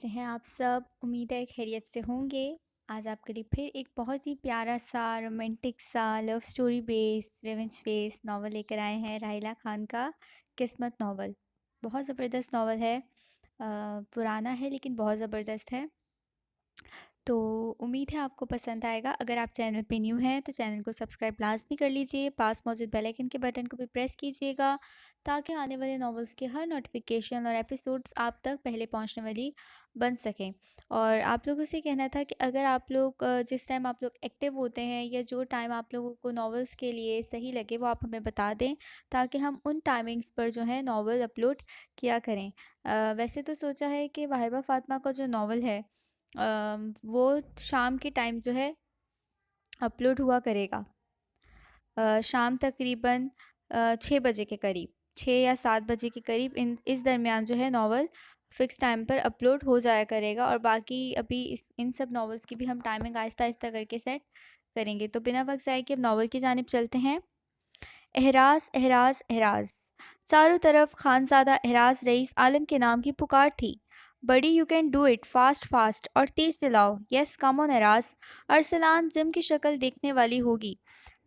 कैसे हैं आप सब? उम्मीद है खैरियत से होंगे। आज आपके लिए फिर एक बहुत ही प्यारा सा रोमांटिक सा love story based revenge based novel लेकर आए हैं राहिला खान का किस्मत नॉवल। बहुत ज़बरदस्त नॉवल है। पुराना है लेकिन बहुत ज़बरदस्त है। तो उम्मीद है आपको पसंद आएगा। अगर आप चैनल पे न्यू हैं तो चैनल को सब्सक्राइब लाज़मी कर लीजिए। पास मौजूद बेल आइकन के बटन को भी प्रेस कीजिएगा ताकि आने वाले नॉवेल्स के हर नोटिफिकेशन और एपिसोड्स आप तक पहले पहुंचने वाली बन सकें। और आप लोगों से कहना था कि अगर आप लोग जिस टाइम आप लोग एक्टिव होते हैं या जो टाइम आप लोगों को नॉवेल्स के लिए सही लगे वो आप हमें बता दें ताकि हम उन टाइमिंग्स पर जो है नॉवल अपलोड किया करें। वैसे तो सोचा है कि वाहिबा फातिमा का जो नॉवल है वो शाम के टाइम जो है अपलोड हुआ करेगा। शाम तकरीबन 6 बजे के करीब, 6 या 7 बजे के करीब इस दरमियान जो है नॉवल फिक्स टाइम पर अपलोड हो जाया करेगा। और बाकी अभी इन सब नॉवेल्स की भी हम टाइमिंग आहिस्ता आहिस्ता करके सेट करेंगे। तो बिना वक्त ज़ाये किए अब नॉवल की जानिब चलते हैं। एहराज एहराज एहराज, चारों तरफ खानज़ादा एहराज रईस आलम के नाम की पुकार थी। बड़ी you can do it, fast fast और तेज चलाओ, yes come on Ehraz. Arsalan gym की शक्ल देखने वाली होगी,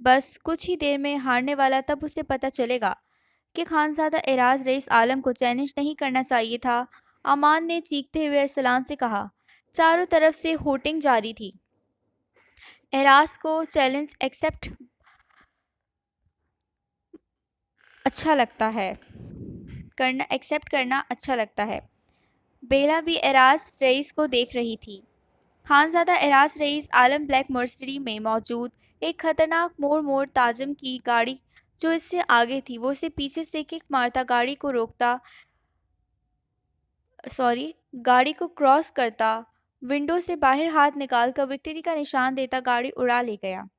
बस कुछ ही देर में हारने वाला। तब उसे पता चलेगा कि खानज़ादा एहराज रईस आलम को चैलेंज नहीं करना चाहिए था। अमान ने चीखते हुए अरसलान से कहा। चारों तरफ से होटिंग जारी थी। एहराज को चैलेंज एक्सेप्ट करना अच्छा लगता है। बेला भी एराज रईस को देख रही थी। खानज़ादा एराज रईस आलम ब्लैक मर्सिडी में मौजूद एक खतरनाक मोड़ ताजिम की गाड़ी जो इससे आगे थी वो उसे पीछे से किक मारता गाड़ी को क्रॉस करता, विंडो से बाहर हाथ निकालकर विक्ट्री का निशान देता गाड़ी उड़ा ले गया।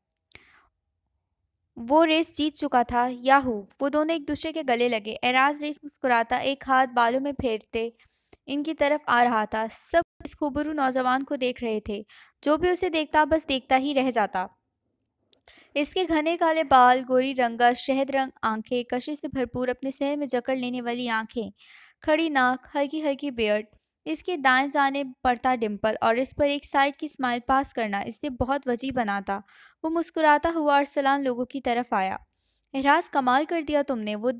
वो रेस जीत चुका था। याहू! वो दोनों एक दूसरे के गले लगे। एराज रईस मुस्कुराता एक हाथ बालों में फेरते इनकी तरफ आ रहा था। सब इस खूबरू नौजवान को देख रहे थे। जो भी उसे देखता बस देखता ही रह जाता। इसके घने काले बाल, गोरी रंगत, शहद रंग आंखें, कशी से भरपूर अपने सर में जकड़ लेने वाली आंखें, खड़ी नाक, हल्की हल्की बियर्ड, इसके दाएं जाने पड़ता डिम्पल और इस पर एक साइड की स्माइल पास करना इससे बहुत वजी बनाता। वो मुस्कुराता हुआ अरसलान लोगों की तरफ आया। एहराज, कमाल कर दिया तुमने। वो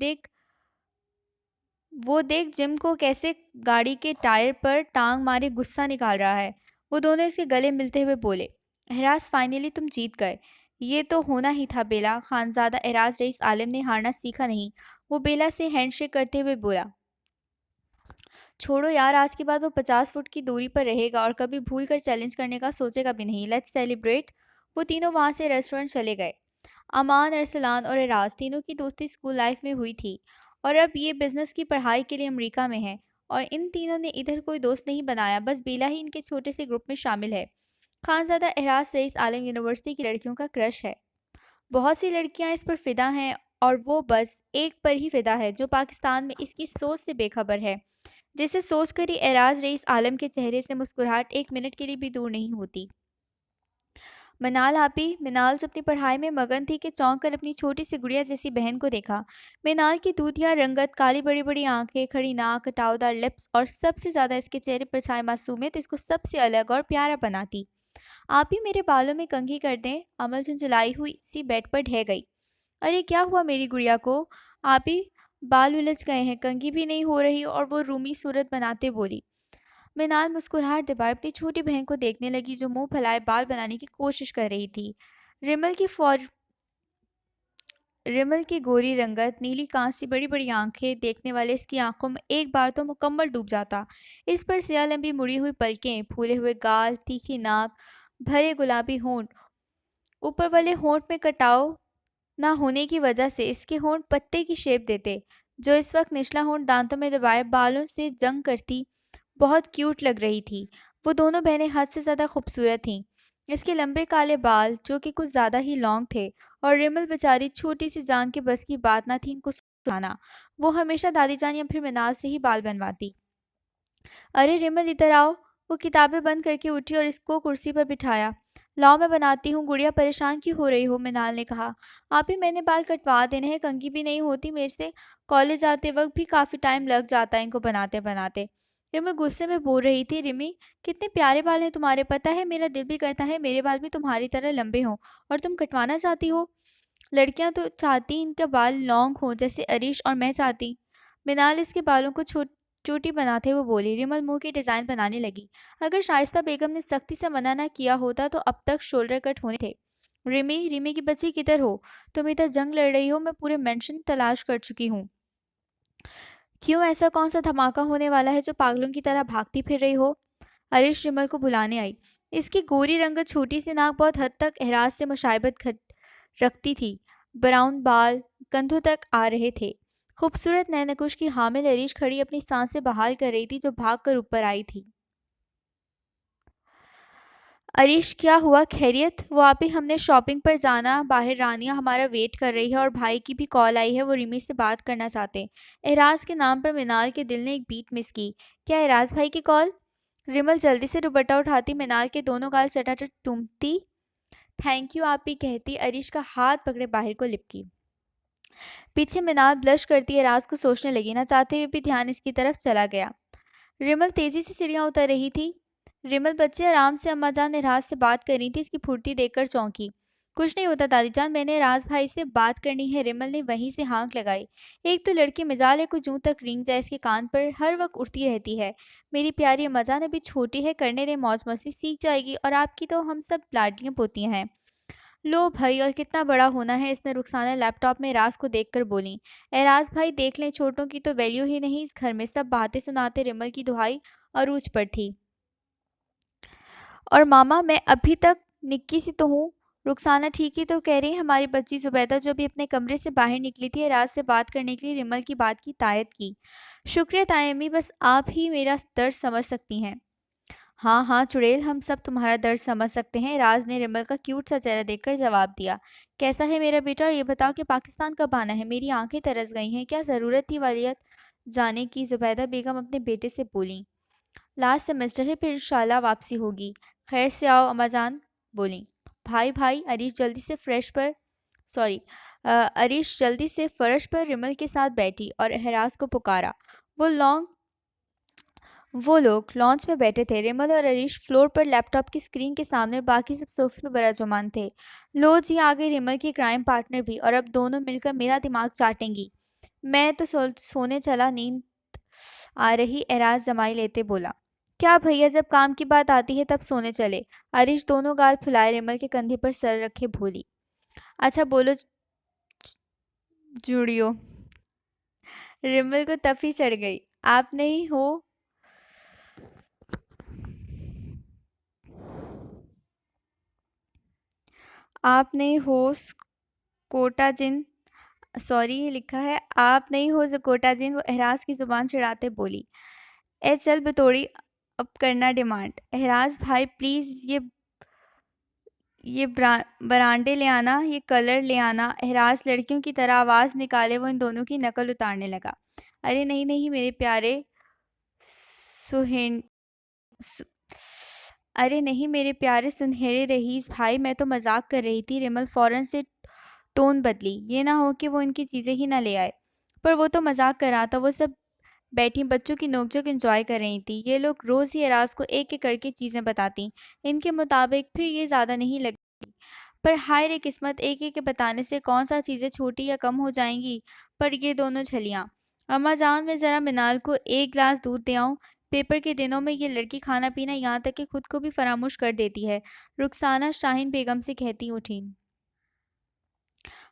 देख जिम को कैसे गाड़ी के टायर पर टांग मारे गुस्सा निकाल रहा है। वो दोनों इसके गले मिलते हुए बोले। एहराज, फाइनली तुम जीत गए। ये तो होना ही था बेला। खानजादा एहराज रईस आलम ने हारना सीखा नहीं। वो बेला से हैंडशेक करते हुए बोला। छोड़ो यार, आज के बाद वो 50 फुट की दूरी पर रहेगा और कभी भूल कर चैलेंज करने का सोचेगा भी नहीं। Let's celebrate. वो तीनों वहां से रेस्टोरेंट चले गए। अमान, अरसलान और एराज तीनों की दोस्ती स्कूल लाइफ में हुई थी और अब ये बिजनेस की पढ़ाई के लिए अमेरिका में है। और इन तीनों ने इधर कोई दोस्त नहीं बनाया, बस बेला ही इनके छोटे से ग्रुप में शामिल है। खानजादा एहराज रईस आलम यूनिवर्सिटी की लड़कियों का क्रश है। बहुत सी लड़कियां इस पर फिदा हैं और वो बस एक पर ही फिदा है जो पाकिस्तान में इसकी सोच से बेखबर है, जिसे सोचकर ही एराज रईस आलम के चेहरे से मुस्कुराहट एक मिनट के लिए भी दूर नहीं होती। मिनाल जो अपनी पढ़ाई में मगन थी कि चौंक कर अपनी छोटी सी गुड़िया जैसी बहन को देखा। मिनाल की दूधिया रंगत, काली बड़ी बड़ी आंखें, खड़ी नाक, कटावदार लिप्स और सबसे ज्यादा इसके चेहरे पर छाई मासूमियत इसको सबसे अलग और प्यारा बनाती। आप ही मेरे बालों में कंघी कर दें। अमल झुंझुलाई हुई सी बेड पर ढह गई। अरे क्या हुआ मेरी गुड़िया को? आप ही बाल उलझ गए हैं, कंघी भी नहीं हो रही। और वो रूमी सूरत बनाते बोली। मिनाल मुस्कुराहट दबाए अपनी छोटी बहन को देखने लगी जो मुंह फैलाए बाल बनाने की कोशिश कर रही थी। रिमल की फौर रिमल की गोरी रंगत, नीली कांसी, बड़ी बड़ी आंखें देखने वाले इसकी आंखों में एक बार तो मुकम्मल डूब जाता। इस पर सिया लंबी मुड़ी हुई पलकें, फूले हुए गाल, तीखी नाक, भरे गुलाबी होंठ। ऊपर वाले होंठ में कटाव ना होने की वजह से इसके होंठ पत्ते की शेप देते, जो इस वक्त निचला होंठ दांतों में दबाए बालों से जंग करती बहुत क्यूट लग रही थी। वो दोनों बहनें हद से ज्यादा खूबसूरत थीं। इसके लंबे काले बाल जो कि कुछ ज्यादा ही लॉन्ग थे, और रिमल बेचारी छोटी सी जान के बस की बात ना थी इनको सुधारना। वो हमेशा दादी जान या फिर मिनाल से ही बाल बनवाती। अरे रिमल, इधर आओ। वो किताबें बंद करके उठी और इसको कुर्सी पर बिठाया। लाओ मैं बनाती हूँ। गुड़िया, परेशान क्यों हो रही हो? मिनाल ने कहा। आप ही, मैंने बाल कटवा देने हैं, कंघी भी नहीं होती मेरे से। कॉलेज आते वक्त भी काफी टाइम लग जाता है इनको बनाते बनाते। रिमल गुस्से में बोल रही थी, रिमी कितने प्यारे बाल हैं तुम्हारे, पता है मेरा दिल भी करता है मेरे बाल भी तुम्हारी तरह लंबे हों, और तुम कटवाना चाहती हो। लड़कियां तो चाहती इनके बाल लॉन्ग हो जैसे अरीश और मैं चाहती। मिनाल इसके बालों को चोटी बनाते हुए बोली। रिमल मुंह की डिजाइन बनाने लगी। अगर शाइस्ता बेगम ने सख्ती से मना ना किया होता तो अब तक शोल्डर कट होने थे। रिमी, रिमी की बच्ची किधर हो? तुम इधर जंग लड़ रही हो, मैं पूरे मेंशन तलाश कर चुकी हूँ। क्यों, ऐसा कौन सा धमाका होने वाला है जो पागलों की तरह भागती फिर रही हो? अरिश रिमल को बुलाने आई। इसकी गोरी रंगत, छोटी सी नाक बहुत हद तक एहराज से मुशायबत रखती थी। ब्राउन बाल कंधों तक आ रहे थे। खूबसूरत नैनकुश की हामिल अरीश खड़ी अपनी सांसें बहाल कर रही थी, जो भागकर ऊपर आई थी। अरीश, क्या हुआ, खैरियत? वो आप ही, हमने शॉपिंग पर जाना, बाहर रानिया हमारा वेट कर रही है और भाई की भी कॉल आई है, वो रिमी से बात करना चाहते हैं। एहराज के नाम पर मिनाल के दिल ने एक बीट मिस की। क्या एहराज भाई की कॉल? रिमल जल्दी से दुपट्टा उठाती, मिनाल के दोनों गाल चटाचट चूमती, थैंक यू आप ही कहती, अरीश का हाथ पकड़े बाहर को लिपकी। पीछे मिनाल ब्लश करती एहराज को सोचने लगी, ना चाहते हुए भी ध्यान इसकी तरफ चला गया। रिमल तेजी से सीढ़ियां उतर रही थी। रिमल, बच्चे आराम से, अम्मा जान ने राज से बात करनी थी। इसकी फुर्ती देखकर चौंकी। कुछ नहीं होता दादी जान, मैंने राज भाई से बात करनी है। रिमल ने वहीं से हाँक लगाई। एक तो लड़की मिजाल है, कुछ यूं तक रिंग जाए इसके कान पर, हर वक्त उड़ती रहती है। मेरी प्यारी अम्मा जान अभी छोटी है, करने दे मौज मस्ती, सीख जाएगी, और आपकी तो हम सब लाडलियां पोतियां हैं। लो भाई, और कितना बड़ा होना है, इसने रुखसाना लैपटॉप में एराज को देखकर बोली। एराज भाई देख लें, छोटों की तो वैल्यू ही नहीं इस घर में। सब बातें सुनाते रिमल की दुहाई अरूज पर थी। और मामा, मैं अभी तक निक्की सी तो हूँ। रुखसाना ठीक ही तो कह रही है, हमारी बच्ची जुबैदा जो भी अपने कमरे से बाहर निकली थी एराज से बात करने के लिए, रिमल की बात की तायद की। शुक्रिया ताई अम्मी, बस आप ही मेरा दर्द समझ सकती हैं। हाँ हाँ चुड़ैल, हम सब तुम्हारा दर्द समझ सकते हैं, राज ने रिमल का क्यूट सा चेहरा देखकर जवाब दिया। कैसा है मेरा बेटा, और ये बताओ कि पाकिस्तान कब आना है? मेरी आंखें तरस गई हैं, क्या ज़रूरत थी वालियत जाने की? जुबैदा बेगम अपने बेटे से बोली। लास्ट सेमेस्टर है, फिर इंशाल्लाह वापसी होगी। खैर से आओ अम्मा जान बोली। भाई भाई, अरीश जल्दी से सॉरी अरीश जल्दी से फर्श पर रिमल के साथ बैठी और एहराज को पुकारा। वो लॉन्ग वो लोग लॉन्च में बैठे थे। रिमल और अरीश फ्लोर पर लैपटॉप की स्क्रीन के सामने, बाकी सब सोफे पर बराजमान थे। लो जी, आ गई रिमल की क्राइम पार्टनर भी, और अब दोनों मिलकर मेरा दिमाग चाटेंगी। मैं तो सोने चला, नींद आ रही, एराज जमाई लेते बोला। क्या भैया, जब काम की बात आती है तब सोने चले। अरीश दोनों गाल फुलाए रिमल के कंधे पर सर रखे बोली। अच्छा बोलो जुड़ियो। रिमल को तफी चढ़ गई। आप नहीं हो आप नहीं हो कोटा जिन, सॉरी ये लिखा है आप नहीं हो जकोटा जिन, वो एहराज की जुबान चिढ़ाते बोली। ए चल बतौड़ी, अब करना डिमांड। एहराज भाई प्लीज, ये बरांडे ले आना, ये कलर ले आना। एहराज लड़कियों की तरह आवाज निकाले वो इन दोनों की नकल उतारने लगा। अरे नहीं नहीं मेरे प्यारे सुहेन सु- अरे नहीं मेरे प्यारे सुनहरे रईस भाई, मैं तो मजाक कर रही थी। रिमल फौरन से टोन बदली। ये ना हो कि वो इनकी चीजें ही ना ले आए। पर वो तो मजाक कर रहा था। वो सब बैठी बच्चों की नोकझोंक एंजॉय कर रही थी। ये लोग रोज ही एराज को एक एक करके चीजें बताती। इनके मुताबिक फिर ये ज्यादा नहीं लगी। पर हाय रे किस्मत, एक एक के बताने से कौन सा चीजें छोटी या कम हो जाएंगी। पर ये दोनों छलियां। अम्मा जान, मैं जरा मिनाल को एक गिलास दूध दे आऊं? पेपर के दिनों में ये लड़की खाना पीना यहाँ तक कि खुद को भी फरामोश कर देती है, रुखसाना शाहीन बेगम से कहती उठी।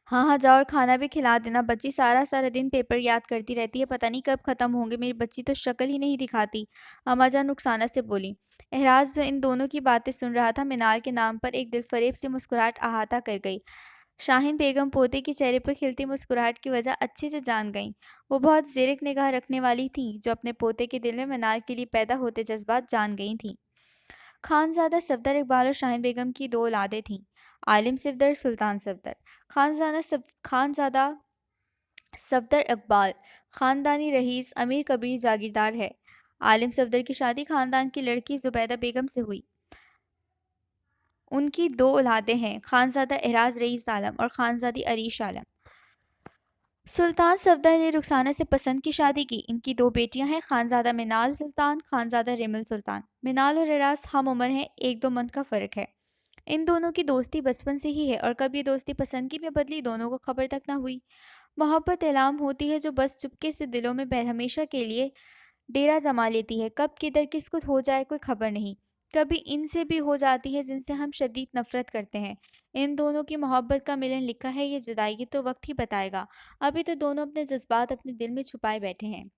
हाँ हाँ जाओ, और खाना भी खिला देना। बच्ची सारा सारा दिन पेपर याद करती रहती है, पता नहीं कब खत्म होंगे। मेरी बच्ची तो शक्ल ही नहीं दिखाती, अम्माजान रुखसाना से बोली। एहराज जो इन दोनों की बातें सुन रहा था, मिनाल के नाम पर एक दिलफरेब सी मुस्कुराहट अहाता कर गई। शाहीन बेगम पोते के चेहरे पर खिलती मुस्कुराहट की वजह अच्छे से जान गईं। वो बहुत ज़ेरिक निगाह रखने वाली थी, जो अपने पोते के दिल में मिनाल के लिए पैदा होते जज्बात जान गई थी। खानज़ादा सफदर इकबाल और शाहीन बेगम की दो औलादें थीं, आलिम सफदर, सुल्तान सफदर। खानज़ादा सफदर इकबाल ख़ानदानी रईस, अमीर कबीर जागीरदार है। आलिम सफदर की शादी खानदान की लड़की जुबैदा बेगम से हुई। उनकी दो औलादें हैं, खानज़ादा एराज रईस आलम और खानज़ादी अरीश आलम। सुल्तान सफदर ने रुखसाना से पसंद की शादी की। इनकी दो बेटियां हैं, खानजादा मिनाल सुल्तान, खानजादा रिमल सुल्तान। मिनाल और इरास हम उम्र हैं, 1-2 मंथ का फ़र्क है। इन दोनों की दोस्ती बचपन से ही है और कब ये दोस्ती पसंदगी में बदली दोनों को खबर तक ना हुई। मोहब्बत ऐलाम होती है जो बस चुपके से दिलों में हमेशा के लिए डेरा जमा लेती है। कब किधर किसको हो जाए कोई खबर नहीं। कभी इनसे भी हो जाती है जिनसे हम शदीद नफरत करते हैं। इन दोनों की मोहब्बत का मिलन लिखा है, ये जुदाई तो वक्त ही बताएगा। अभी तो दोनों अपने जज्बात अपने दिल में छुपाए बैठे हैं।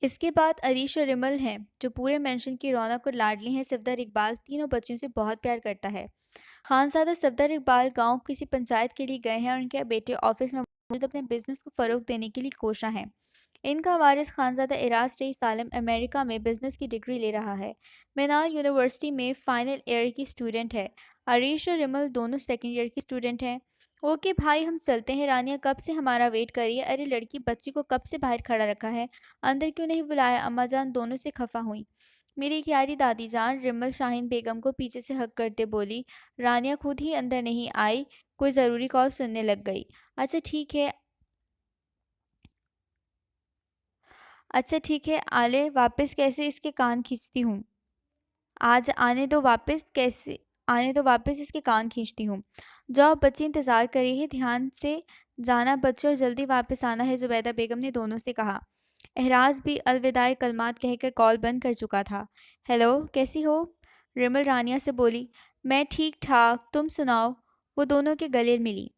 इसके बाद अरीश और रिमल हैं जो पूरे मेंशन की रौनक और लाडली हैं। सफदर इकबाल तीनों बच्चियों से बहुत प्यार करता है। खानजादा सफदर इकबाल गांव किसी पंचायत के लिए गए हैं और उनके बेटे ऑफिस में मौजूद अपने बिजनेस को फरोग देने के लिए कोशा हैं। इनका वारिस Khanzada Ira's rice Salam America में बिजनेस की डिग्री ले रहा है। मिनाल यूनिवर्सिटी में फाइनल ईयर की स्टूडेंट है। अरीश और रिमल दोनों सेकंड ईयर की स्टूडेंट हैं। ओके भाई, हम चलते हैं। रानिया कब से हमारा वेट कर रही है। अरे लड़की, बच्ची को कब से बाहर खड़ा रखा है, अंदर क्यों नहीं बुलाया। अम्मा जान दोनों से खफा हुई। मेरी प्यारी दादी जान, रिमल शाहीन बेगम को पीछे से हक करते बोली। रानिया खुद ही अंदर नहीं आई, कोई ज़रूरी कॉल सुनने लग गई। अच्छा ठीक है, अच्छा ठीक है, आले वापस कैसे इसके कान खींचती हूँ। आज आने दो वापस, कैसे आने दो वापस इसके कान खींचती हूँ। जाओ बच्ची, इंतज़ार कर रही है, ध्यान से जाना बच्चे और जल्दी वापस आना है, जुबैदा बेगम ने दोनों से कहा। एहराज भी अलविदाई कलमात कहकर कॉल बंद कर चुका था। हेलो, कैसी हो, रिमल रानिया से बोली। मैं ठीक ठाक, तुम सुनाओ। वो दोनों के गले मिली।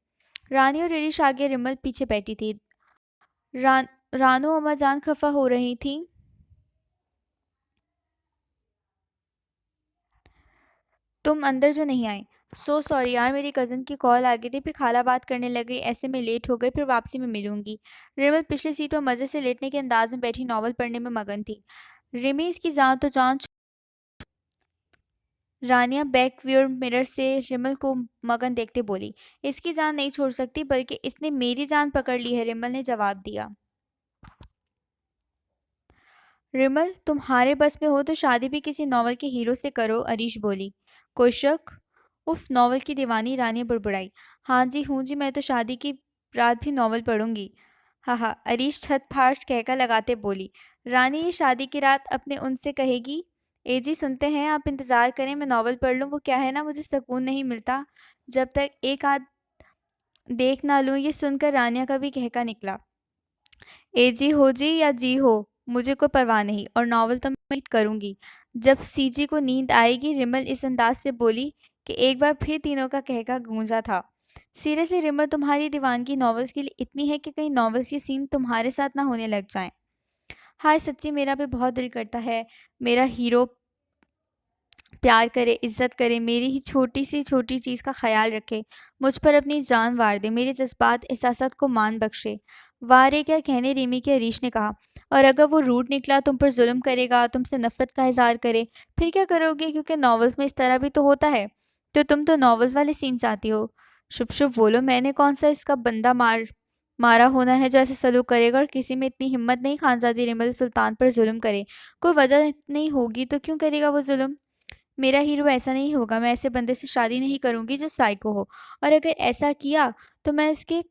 रानी और रिरिश आगे, रिमल पीछे बैठी थी। रानो अम्मा जान खफा हो रही थी। तुम अंदर जो नहीं आए। सो सॉरी यार, मेरी कज़न की कॉल आ गई थी, फिर खाला बात करने लग गई, ऐसे में लेट हो गई, फिर वापसी में मिलूंगी। रिमल पिछली सीट पर मज़े से लेटने के अंदाज में बैठी नॉवल पढ़ने में मगन थी। रिमी, इसकी जान तो जान। रानिया बैक व्यू मिरर से रिमल को मगन देखते बोली। इसकी जान नहीं छोड़ सकती, बल्कि इसने मेरी जान पकड़ ली है, रिमल ने जवाब दिया। रिमल, तुम्हारे बस में हो तो शादी भी किसी नॉवल के हीरो से करो, अरीश बोली। कोई शक। उफ, नॉवल की दीवानी, रानी बुड़बुड़ाई। हाँ जी, हूँ जी, मैं तो शादी की रात भी नॉवल पढ़ूंगी। हाँ हाँ, अरीश छत फाड़ कहकर लगाते बोली। रानी ये शादी की रात अपने उनसे कहेगी। ए जी सुनते हैं, आप इंतज़ार करें, मैं नॉवल पढ़ लूँ। वो क्या है ना, मुझे सुकून नहीं मिलता जब तक एक आध देख ना लूँ। ये सुनकर रानिया का भी कहका निकला। ए जी हो जी या जी हो, मुझे कोई परवाह नहीं, और नॉवल तो मैं रीड करूंगी जब सीजी को नींद आएगी। रिमल इस अंदाज से बोली कि एक बार फिर तीनों का कहका गूंजा था। सीरियसली रिमल, तुम्हारी दीवानगी नॉवेल्स के लिए इतनी है कि कहीं नॉवेल्स के सीन तुम्हारे साथ ना होने लग जाएं। हाय सच्ची, मेरा भी बहुत दिल करता है मेरा हीरो प्यार करे, इज्जत करे, मेरी ही छोटी सी छोटी चीज़ का ख्याल रखे, मुझ पर अपनी जान वार दे, मेरे जज्बात एहसासात को मान बख्शे। वारे क्या कहने, रिमी के अरीश ने कहा। और अगर वो रूट निकला, तुम पर जुल्म करेगा, तुमसे नफरत का इजहार करे, फिर क्या करोगे, क्योंकि नॉवेल्स में इस तरह भी तो होता है। तो तुम तो नॉवेल्स वाले सीन चाहती हो। शुभ शुभ बोलो, मैंने कौन सा इसका बंदा मारा होना है जो ऐसे सलूक करेगा, और किसी में इतनी हिम्मत नहीं खानजादी रिमल सुल्तान पर जुल्म करे। कोई वजह नहीं होगी तो क्यों करेगा वो जुल्म। मेरा हीरो ऐसा नहीं होगा, मैं ऐसे बंदे से शादी नहीं करूंगी जो साइको हो, और अगर ऐसा किया तो मैं इसके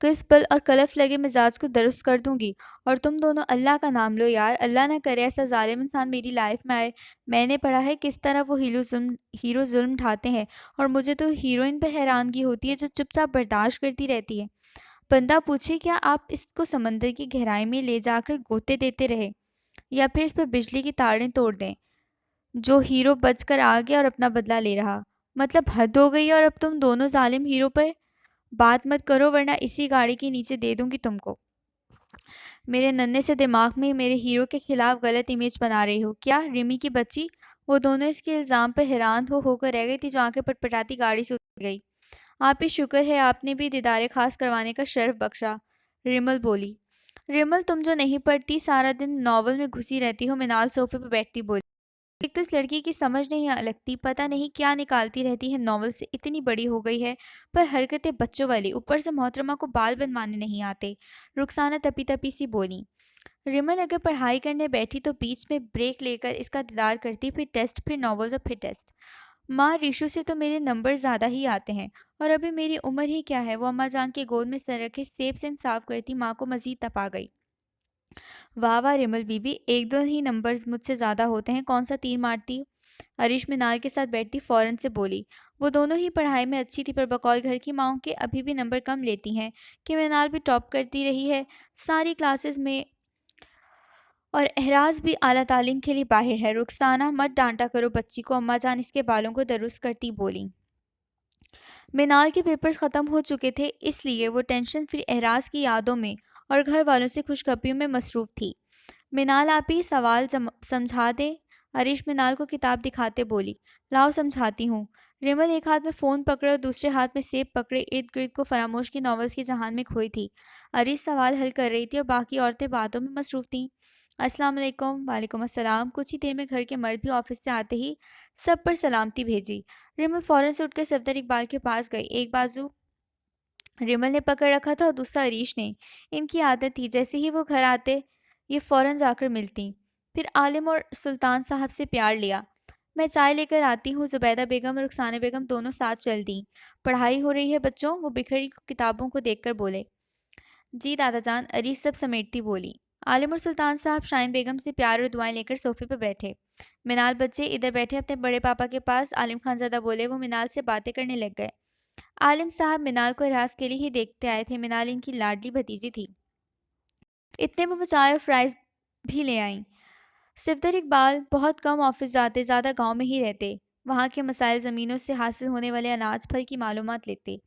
किस बल और कलफ लगे मिजाज को दुरुस्त कर दूंगी। और तुम दोनों अल्लाह का नाम लो यार, अल्लाह ना करे ऐसा जालिम इंसान मेरी लाइफ में आए। मैंने पढ़ा है किस तरह वो हीरो जुल्म ढाते हैं, और मुझे तो हीरोइन पर हैरानगी होती है जो चुपचाप बर्दाश्त करती रहती है। बंदा पूछे, क्या आप इसको समंदर की गहराई में ले जाकर गोते देते रहे, या फिर इस पर बिजली की तारें तोड़ दें। जो हीरो बचकर आ गया और अपना बदला ले रहा। मतलब हद हो गई है, और अब तुम दोनों जालिम हीरो पर बात मत करो, वरना इसी गाड़ी के नीचे दे दूंगी तुमको। मेरे नन्हे से दिमाग में मेरे हीरो के खिलाफ गलत इमेज बना रही हो क्या, रिमी की बच्ची। वो दोनों इसके इल्ज़ाम पर हैरान होकर रह गई थी, जो आंखें पटपटाती गाड़ी से उतर गई। आप ही शुक्र है, आपने भी दीदारे खास करवाने का शर्फ बख्शा, रिमल बोली। रिमल, तुम जो नहीं पढ़ती, सारा दिन नॉवल में घुसी रहती हो, मिनाल सोफे पर बैठती बोली। एक तो इस लड़की की समझ नहीं लगती, पता नहीं क्या निकालती रहती है, नॉवल से इतनी बड़ी हो गई है पर हरकतें बच्चों वाली, ऊपर से मोहतरमा को बाल बनवाने नहीं आते। रुखसाना तपी तपी सी बोली। रिमल अगर पढ़ाई करने बैठी तो बीच में ब्रेक लेकर इसका दीदार करती, फिर टेस्ट, फिर नॉवेल्स और फिर टेस्ट। माँ, रिशु से तो मेरे नंबर ज़्यादा ही आते हैं और अभी मेरी उम्र ही क्या है। वो अम्मा जान के गोद में सर रखे सेब से इंसाफ करती माँ को मजीद तपा गई। वाह वाह रिमल बीबी, एक दो ही नंबर मुझसे ज़्यादा होते हैं, कौन सा तीर मारती। अरिश मिनाल के साथ बैठती फौरन से बोली। वो दोनों ही पढ़ाई में अच्छी थी पर बकौल घर की माओं के अभी भी नंबर कम लेती हैं कि मिनाल भी टॉप करती रही है सारी क्लासेस में, और एहराज भी आला तालीम के लिए बाहर है। रुखसाना, मत डांटा करो बच्ची को, अम्मा जान इसके बालों को दुरुस्त करती बोली। मिनाल के पेपर्स ख़त्म हो चुके थे, इसलिए वो टेंशन फ्री एहराज की यादों में और घर वालों से खुशखबरियों में मसरूफ़ थी। मिनाल, आप ही सवाल समझा दे। अरीश मिनाल को किताब दिखाते बोली। लाओ समझाती हूँ। रिमल एक हाथ में फ़ोन पकड़े और दूसरे हाथ में सेब पकड़े इर्द गिर्द को फरामोश की नॉवेल्स के जहान में खोई थी। अरीश सवाल हल कर रही थी और बाकी औरतें बातों में मसरूफ़ थीं। अस्सलाम वालेकुम। वालेकुम अस्सलाम। कुछ ही देर में घर के मर्द भी ऑफिस से आते ही सब पर सलामती भेजी। रिमल फौरन से उठकर सफदर इकबाल के पास गई। एक बाजू रिमल ने पकड़ रखा था और दूसरा अरीश ने। इनकी आदत थी जैसे ही वो घर आते ये फौरन जाकर मिलती। फिर आलिम और सुल्तान साहब से प्यार लिया। मैं चाय लेकर आती हूँ। जुबैदा बेगम और रुखसाना बेगम दोनों साथ चल दी। पढ़ाई हो रही है बच्चों? वो बिखरी किताबों को देखकर बोले। जी दादा जान, अरीश सब समेटती बोली। आलिम और सुल्तान साहब शाहीन बेगम से प्यार और दुआएं लेकर सोफे पर बैठे। मिनाल बच्चे इधर बैठे अपने बड़े पापा के पास। आलिम खान ज़्यादा बोले। वो मिनाल से बातें करने लग गए। आलिम साहब मिनाल को रियाज के लिए ही देखते आए थे। मिनाल इनकी लाडली भतीजी थी। इतने में वो चाय और फ्राइज भी ले आईं। सिफदर इकबाल बहुत कम ऑफिस जाते, ज़्यादा गांव में ही रहते। वहाँ के मसाइल, ज़मीनों से हासिल होने वाले अनाज फल की मालूमात लेते।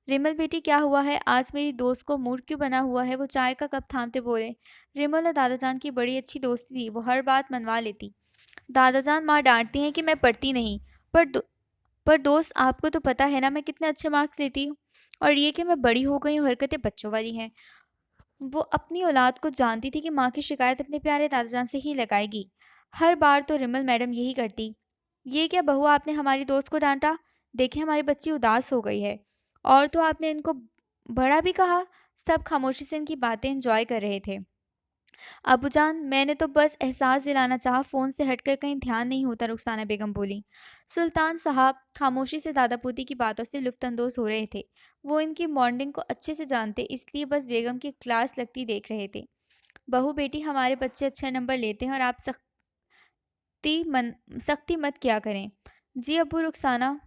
रिमल बेटी, क्या हुआ है? आज मेरी दोस्त को मूड क्यों बना हुआ है? वो चाय का कप थामते बोले। रिमल और दादाजान की बड़ी अच्छी दोस्ती थी, वो हर बात मनवा लेती। दादाजान, माँ डांटती हैं कि मैं पढ़ती नहीं, पर पर दोस्त, आपको तो पता है ना मैं कितने अच्छे मार्क्स लेती हूँ, और ये कि मैं बड़ी हो गई हूँ, हरकतें बच्चों वाली हैं। वो अपनी औलाद को जानती थी कि माँ की शिकायत अपने प्यारे दादाजान से ही लगाएगी। हर बार तो रिमल मैडम यही करती। ये क्या बहू, आपने हमारी दोस्त को डांटा? देखिए हमारी बच्ची उदास हो गई है। और तो आपने इनको बड़ा भी कहा। सब खामोशी से इनकी बातें एंजॉय कर रहे थे। अबूजान, मैंने तो बस एहसास दिलाना चाहा, फ़ोन से हटकर कहीं ध्यान नहीं होता, रुखसाना बेगम बोली। सुल्तान साहब खामोशी से दादा पोती की बातों से लुफ्तंदोज़ हो रहे थे। वो इनकी मॉर्निंग को अच्छे से जानते, इसलिए बस बेगम की क्लास लगती देख रहे थे। बहू बेटी, हमारे बच्चे अच्छे नंबर लेते हैं और आप सख्ती मत किया करें। जी अब्बू, रुखसाना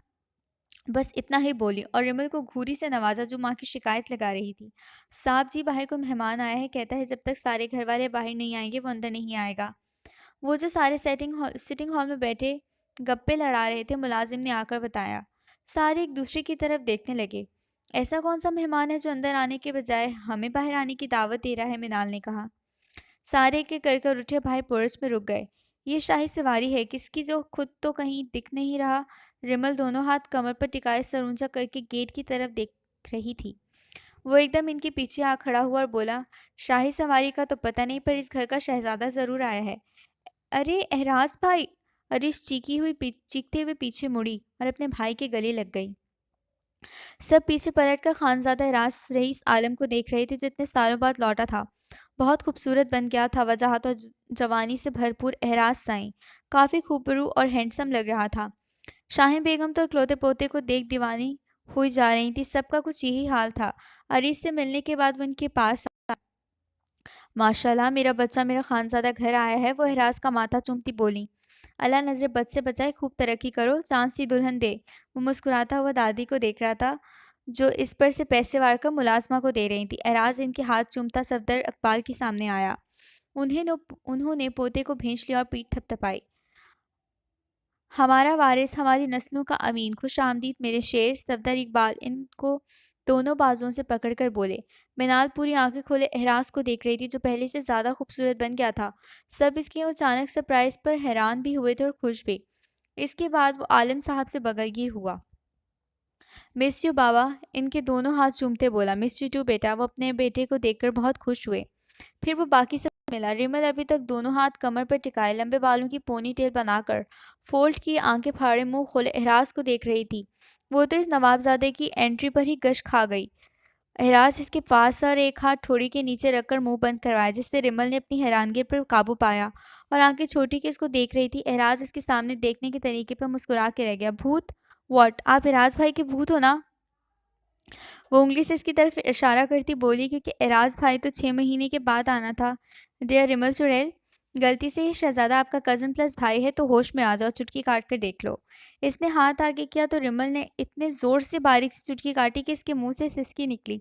बस इतना ही बोली और रिमल को घूरी से नवाजा जो माँ की शिकायत लगा रही थी। साहब जी, बाहर को मेहमान आया है, कहता है जब तक सारे घर वाले बाहर नहीं आएंगे वो अंदर नहीं आएगा। वो जो सारे सिटिंग हॉल में बैठे गप्पे लड़ा रहे थे, मुलाजिम ने आकर बताया। सारे एक दूसरे की तरफ देखने लगे। ऐसा कौन सा मेहमान है जो अंदर आने के बजाय हमें बाहर आने की दावत दे रहा है? मिनाल ने कहा। सारे के कर उठे भाई पोर्च में रुक गए। ये शाही सवारी है किसकी जो खुद तो कहीं दिख नहीं रहा? रिमल दोनों हाथ कमर पर टिकाए सर ऊंचा करके गेट की तरफ देख रही थी। वो एकदम इनके पीछे आ खड़ा हुआ और बोला, शाही सवारी का तो पता नहीं, पर इस घर का शहजादा जरूर आया है। अरे एहराज भाई! अरिश चीखते हुए पीछे मुड़ी और अपने भाई के गले लग गई। सब पीछे पलटकर खानजादा रास रईस आलम को देख रहे थे जो इतने सालों बाद लौटा था। बहुत खूबसूरत बन गया था। वजाहत और जवानी से भरपूर एहराज साईं काफ़ी खूबरू और हैंडसम लग रहा था। शाहीन बेगम तो इकलौते पोते को देख दीवानी हुई जा रही थी। सबका कुछ यही हाल था। अरीस से मिलने के बाद वो उनके पास माशाल्लाह, मेरा बच्चा मेरा खानजादा घर आया है। वो एहराज का माथा चूमती बोली। अल्लाह नजर बद से बचाए, खूब तरक्की करो, चांद सी दुल्हन दे। वो मुस्कुराता हुआ दादी को देख रहा था जो इस पर से पैसे वार कर मुलाजमा को दे रही थी। एहराज इनके हाथ चूमता सफदर इकबाल के सामने आया। उन्होंने पोते को भेंच लिया और पीठ थपथपाई। हमारा वारिस, हमारी नस्लों का अमीन, खुश आमदीद मेरे शेर। सफदर इकबाल इनको दोनों बाजुओं से पकड़कर बोले। मिनाल पूरी आंखें खोले एहराज को देख रही थी जो पहले से ज़्यादा खूबसूरत बन गया था। सब इसके अचानक सरप्राइज पर हैरान भी हुए थे और खुश भी। इसके बाद वो आलिम साहब से बगलगी हुआ। मिस यू बाबा, इनके दोनों हाथ चूमते बोला। मिस यू टू बेटा। वो अपने बेटे को देखकर बहुत खुश हुए। फिर वो बाकी सब मिला। रिमल अभी तक दोनों हाथ कमर पर टिकाए लंबे बालों की पोनी टेल बनाकर फोल्ड की आंखें फाड़े मुंह खोले एहराज को देख रही थी। वो तो इस नवाबजादे की एंट्री पर ही गश खा गई। एहराज इसके पास और एक हाथ ठोड़ी के नीचे रखकर मुंह बंद करवाया, जिससे रिमल ने अपनी हैरानगी पर काबू पाया और आंखें छोटी की इसको देख रही थी। एहराज इसके सामने देखने के तरीके पर मुस्कुरा के रह गया। भूत? व्हाट? आप एहराज भाई के भूत हो ना? वो उंगली से इसकी तरफ इशारा करती बोली, क्योंकि एराज भाई तो 6 महीने के बाद आना था। डियर रिमल चुड़ैल, गलती से ही शहजादा आपका कज़न प्लस भाई है, तो होश में आ जाओ, चुटकी काट कर देख लो। इसने हाथ आगे किया तो रिमल ने इतने जोर से बारीक सी चुटकी काटी कि इसके मुंह से सिसकी निकली।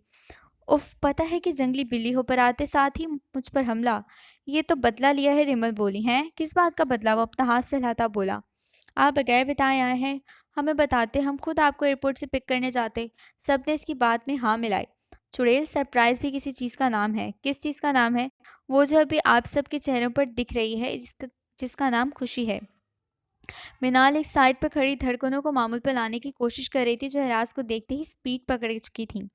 उफ, पता है कि जंगली बिल्ली हो, पर आते साथ ही मुझ पर हमला। ये तो बदला लिया है, रिमल बोली। हैं, किस बात का बदला? वो अपना हाथ सहलाता बोला। आप बगैर बताए आए हैं, हमें बताते, हम खुद आपको एयरपोर्ट से पिक करने जाते। सबने इसकी बात में हाँ मिलाई। चुड़ैल, सरप्राइज भी किसी चीज़ का नाम है। किस चीज़ का नाम है? वो जो अभी आप सबके चेहरों पर दिख रही है, जिसका नाम खुशी है। मिनाल एक साइड पर खड़ी धड़कनों को मामूल पर लाने की कोशिश कर रही थी, जो एहराज को देखते ही स्पीड पकड़ चुकी थी।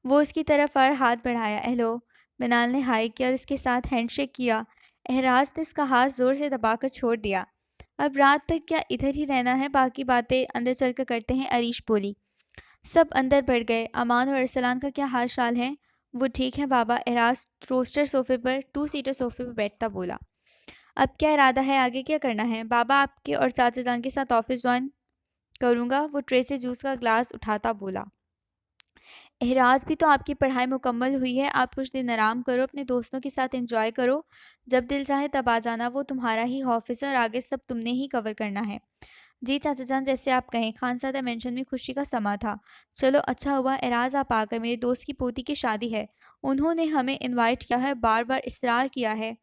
वो उसकी तरफ और हाथ बढ़ाया। हेलो। मिनाल ने हाई किया और इसके साथ हैंडशेक किया। एहराज ने इसका हाथ जोर से दबाकर छोड़ दिया। अब रात तक क्या इधर ही रहना है? बाकी बातें अंदर चलकर करते हैं, अरीश बोली। सब अंदर बढ़ गए। अमान और अरसलान का क्या हाल चाल है? वो ठीक है बाबा। एराज रोस्टर सोफे पर 2 सीटर सोफे पर बैठता बोला। अब क्या इरादा है? आगे क्या करना है? बाबा आपके और चाचा जान के साथ ऑफिस ज्वाइन करूंगा। वो ट्रे से जूस का ग्लास उठाता बोला। एहराज भी तो आपकी पढ़ाई मुकम्मल हुई है, आप कुछ दिन आराम करो, अपने दोस्तों के साथ एंजॉय करो। जब दिल चाहे तब आ जाना, वो तुम्हारा ही ऑफिस है और आगे सब तुमने ही कवर करना है। जी चाचा जान, जैसे आप कहें। खानसादा मेंशन में खुशी का समा था। चलो अच्छा हुआ एराज आप आ गए। मेरे दोस्त की पोती की शादी है, उन्होंने हमें इनवाइट किया है, बार बार इसरार किया है,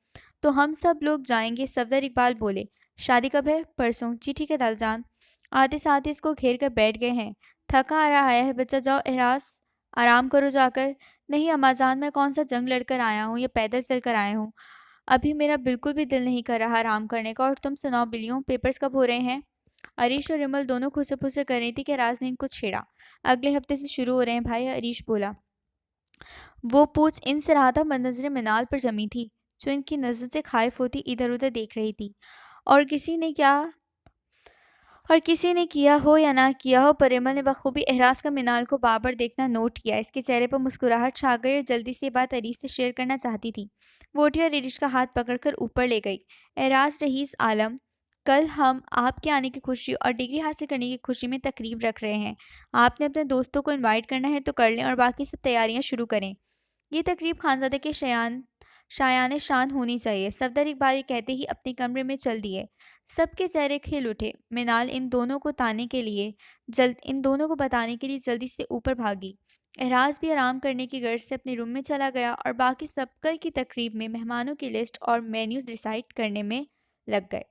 तो हम सब लोग जाएंगे। सफदर इकबाल बोले। शादी कब है? परसों। जी ठीक है दादाजान। आते साथ ही इसको घेर कर बैठ गए हैं। थका आ रहा है बच्चा, जाओ एहराज आराम करो जाकर। नहीं अम्माजान, मैं कौन सा जंग लड़कर आया हूँ या पैदल चलकर आया हूँ। अभी मेरा बिल्कुल भी दिल नहीं कर रहा आराम करने का। और तुम सुनाओ बिल्लियों, पेपर्स कब हो रहे हैं? अरीश और रिमल दोनों खुसे फुसे कर रही थी कि राज ने इनको छेड़ा। अगले हफ्ते से शुरू हो रहे हैं भाई, अरीश बोला। वो पूछ इन से रहा था, नजरें मिनाल पर जमी थी, जो इनकी नजरों से खाइफ होती इधर उधर देख रही थी। और किसी ने क्या और किसी ने किया हो या ना किया हो, पर रिमल ने बखूबी एहराज का मिनाल को बाबर देखना नोट किया। इसके चेहरे पर मुस्कुराहट छा गई और जल्दी से बात अरीश से शेयर करना चाहती थी। वो उठी और अरीश का हाथ पकड़कर ऊपर ले गई। एहराज रईस आलम, कल हम आपके आने की खुशी और डिग्री हासिल करने की खुशी में तकरीब रख रहे हैं। आपने अपने दोस्तों को इनवाइट करना है तो कर लें और बाकी सब तैयारियां शुरू करें। ये तकरीब खानजादे के शायान शान होनी चाहिए। सफदर इकबाल कहते ही अपने कमरे में चल दिए। सबके चेहरे खिल उठे। मिनाल इन दोनों को बताने के लिए जल्दी से ऊपर भागी। एहराज भी आराम करने की गर्ज से अपने रूम में चला गया और बाकी सब कल की तकरीब में मेहमानों की लिस्ट और मेन्यूज डिसाइड करने में लग गए।